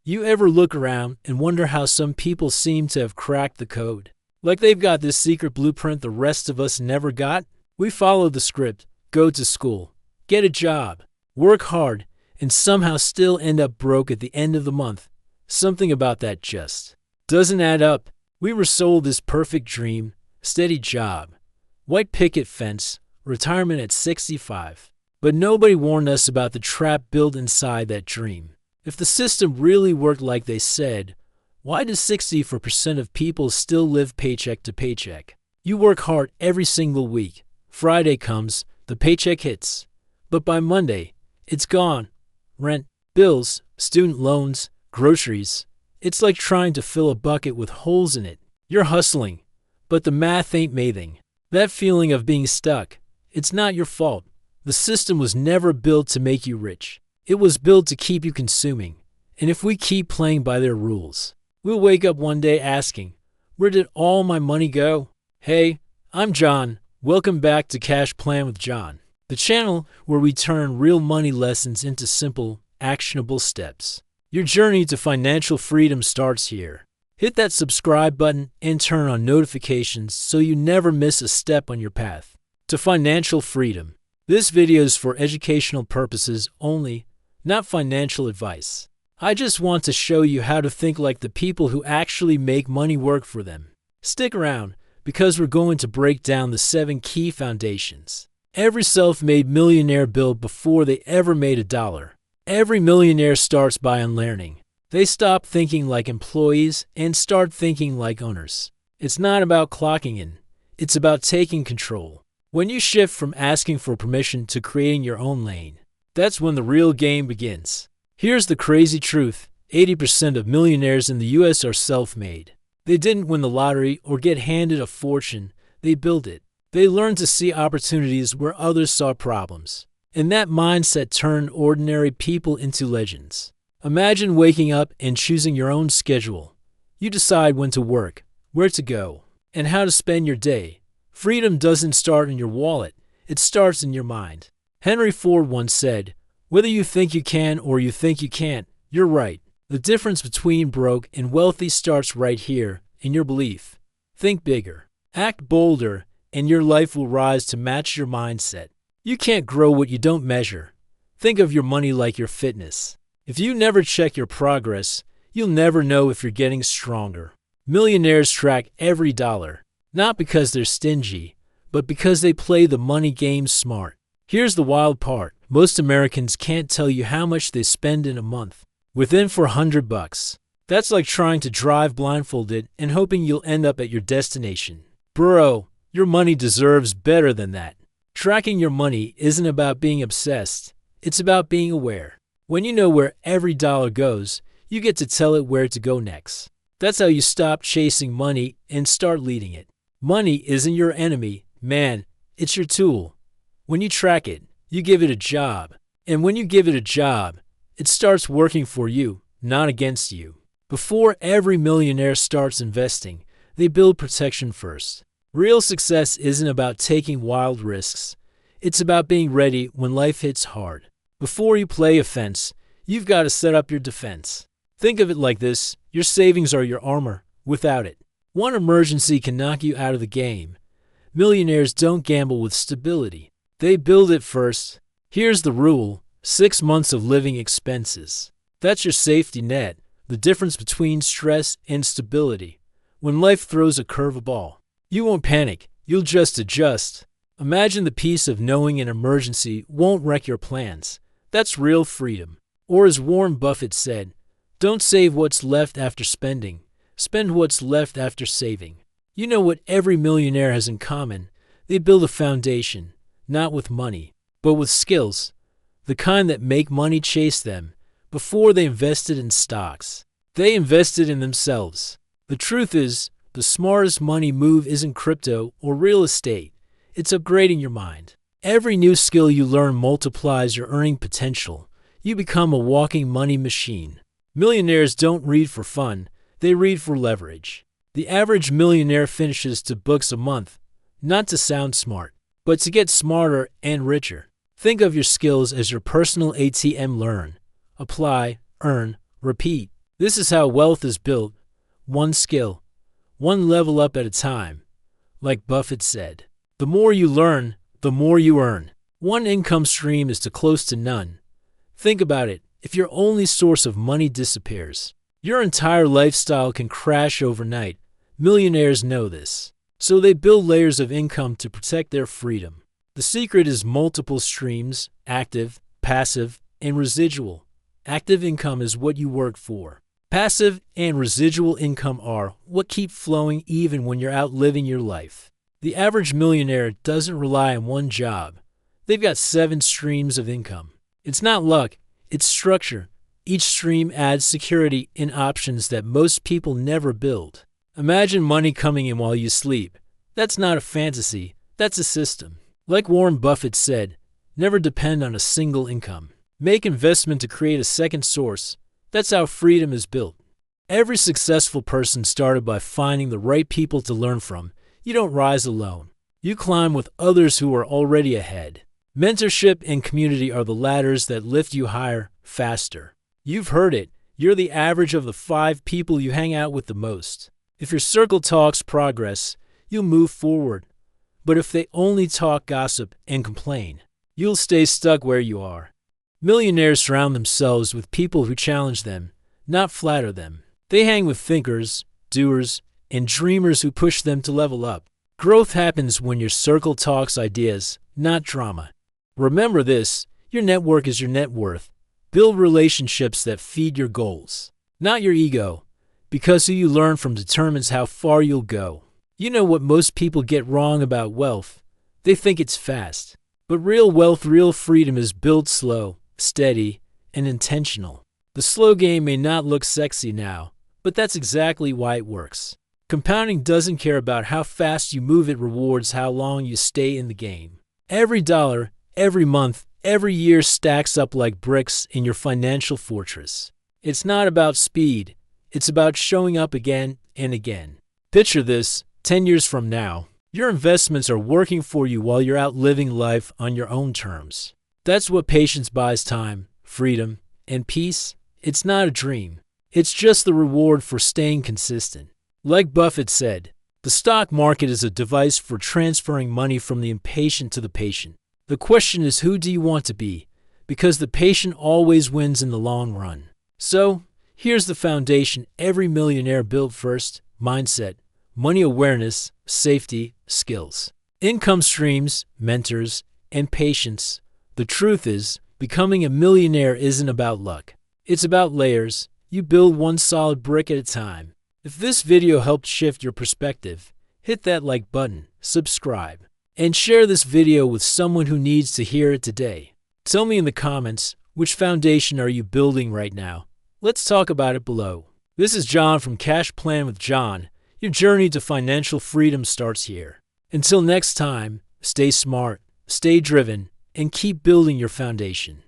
You ever look around and wonder how some people seem to have cracked the code? Like they've got this secret blueprint the rest of us never got? We follow the script, go to school, get a job, work hard, and somehow still end up broke at the end of the month. Something about that just doesn't add up. We were sold this perfect dream, steady job, white picket fence, retirement at 65. But nobody warned us about the trap built inside that dream. If the system really worked like they said, why does 64% of people still live paycheck to paycheck? You work hard every single week. Friday comes, the paycheck hits. But by Monday, it's gone. Rent, bills, student loans, groceries. It's like trying to fill a bucket with holes in it. You're hustling, but the math ain't mathing. That feeling of being stuck, it's not your fault. The system was never built to make you rich. It was built to keep you consuming. And if we keep playing by their rules, we'll wake up one day asking, where did all my money go? Hey, I'm John. Welcome back to Cash Plan with John, the channel where we turn real money lessons into simple, actionable steps. Your journey to financial freedom starts here. Hit that subscribe button and turn on notifications so you never miss a step on your path to financial freedom. This video is for educational purposes only, not financial advice. I just want to show you how to think like the people who actually make money work for them. Stick around, because we're going to break down the 7 key foundations every self-made millionaire built before they ever made a dollar. Every millionaire starts by unlearning. They stop thinking like employees and start thinking like owners. It's not about clocking in. It's about taking control. When you shift from asking for permission to creating your own lane, that's when the real game begins. Here's the crazy truth. 80% of millionaires in the US are self-made. They didn't win the lottery or get handed a fortune. They built it. They learned to see opportunities where others saw problems. And that mindset turned ordinary people into legends. Imagine waking up and choosing your own schedule. You decide when to work, where to go, and how to spend your day. Freedom doesn't start in your wallet, it starts in your mind. Henry Ford once said, whether you think you can or you think you can't, you're right. The difference between broke and wealthy starts right here, in your belief. Think bigger, act bolder, and your life will rise to match your mindset. You can't grow what you don't measure. Think of your money like your fitness. If you never check your progress, you'll never know if you're getting stronger. Millionaires track every dollar. Not because they're stingy, but because they play the money game smart. Here's the wild part. Most Americans can't tell you how much they spend in a month. Within $400. That's like trying to drive blindfolded and hoping you'll end up at your destination. Bro, your money deserves better than that. Tracking your money isn't about being obsessed. It's about being aware. When you know where every dollar goes, you get to tell it where to go next. That's how you stop chasing money and start leading it. Money isn't your enemy, man, it's your tool. When you track it, you give it a job. And when you give it a job, it starts working for you, not against you. Before every millionaire starts investing, they build protection first. Real success isn't about taking wild risks. It's about being ready when life hits hard. Before you play offense, you've got to set up your defense. Think of it like this, your savings are your armor. Without it, one emergency can knock you out of the game. Millionaires don't gamble with stability. They build it first. Here's the rule. 6 months of living expenses. That's your safety net, the difference between stress and stability. When life throws a curveball, you won't panic, you'll just adjust. Imagine the peace of knowing an emergency won't wreck your plans. That's real freedom. Or as Warren Buffett said, don't save what's left after spending. Spend what's left after saving. You know what every millionaire has in common? They build a foundation, not with money, but with skills. The kind that make money chase them. Before they invested in stocks, they invested in themselves. The truth is, the smartest money move isn't crypto or real estate. It's upgrading your mind. Every new skill you learn multiplies your earning potential. You become a walking money machine. Millionaires don't read for fun. They read for leverage. The average millionaire finishes 2 books a month, not to sound smart, but to get smarter and richer. Think of your skills as your personal ATM. Learn, apply, earn, repeat. This is how wealth is built, one skill, one level up at a time. Like Buffett said, the more you learn, the more you earn. One income stream is too close to none. Think about it. If your only source of money disappears, your entire lifestyle can crash overnight. Millionaires know this, so they build layers of income to protect their freedom. The secret is multiple streams: active, passive, and residual. Active income is what you work for. Passive and residual income are what keep flowing even when you're out living your life. The average millionaire doesn't rely on one job. They've got 7 streams of income. It's not luck, it's structure. Each stream adds security and options that most people never build. Imagine money coming in while you sleep. That's not a fantasy, that's a system. Like Warren Buffett said, never depend on a single income. Make investment to create a second source. That's how freedom is built. Every successful person started by finding the right people to learn from. You don't rise alone. You climb with others who are already ahead. Mentorship and community are the ladders that lift you higher, faster. You've heard it. You're the average of the 5 people you hang out with the most. If your circle talks progress, you'll move forward. But if they only talk gossip and complain, you'll stay stuck where you are. Millionaires surround themselves with people who challenge them, not flatter them. They hang with thinkers, doers, and dreamers who push them to level up. Growth happens when your circle talks ideas, not drama. Remember this: your network is your net worth. Build relationships that feed your goals, not your ego, because who you learn from determines how far you'll go. You know what most people get wrong about wealth? They think it's fast. But real wealth, real freedom is built slow, steady, and intentional. The slow game may not look sexy now, but that's exactly why it works. Compounding doesn't care about how fast you move, it rewards how long you stay in the game. Every dollar, every month, every year stacks up like bricks in your financial fortress. It's not about speed, it's about showing up again and again. Picture this: 10 years from now, your investments are working for you while you're out living life on your own terms. That's what patience buys: time, freedom, and peace. It's not a dream. It's just the reward for staying consistent. Like Buffett said, the stock market is a device for transferring money from the impatient to the patient. The question is, who do you want to be? Because the patient always wins in the long run. So, here's the foundation every millionaire built first: mindset, money awareness, safety, skills, income streams, mentors, and patience. The truth is, becoming a millionaire isn't about luck. It's about layers. You build one solid brick at a time. If this video helped shift your perspective, hit that like button, subscribe, and share this video with someone who needs to hear it today. Tell me in the comments, which foundation are you building right now? Let's talk about it below. This is John from Cash Plan with John. Your journey to financial freedom starts here. Until next time, stay smart, stay driven, and keep building your foundation.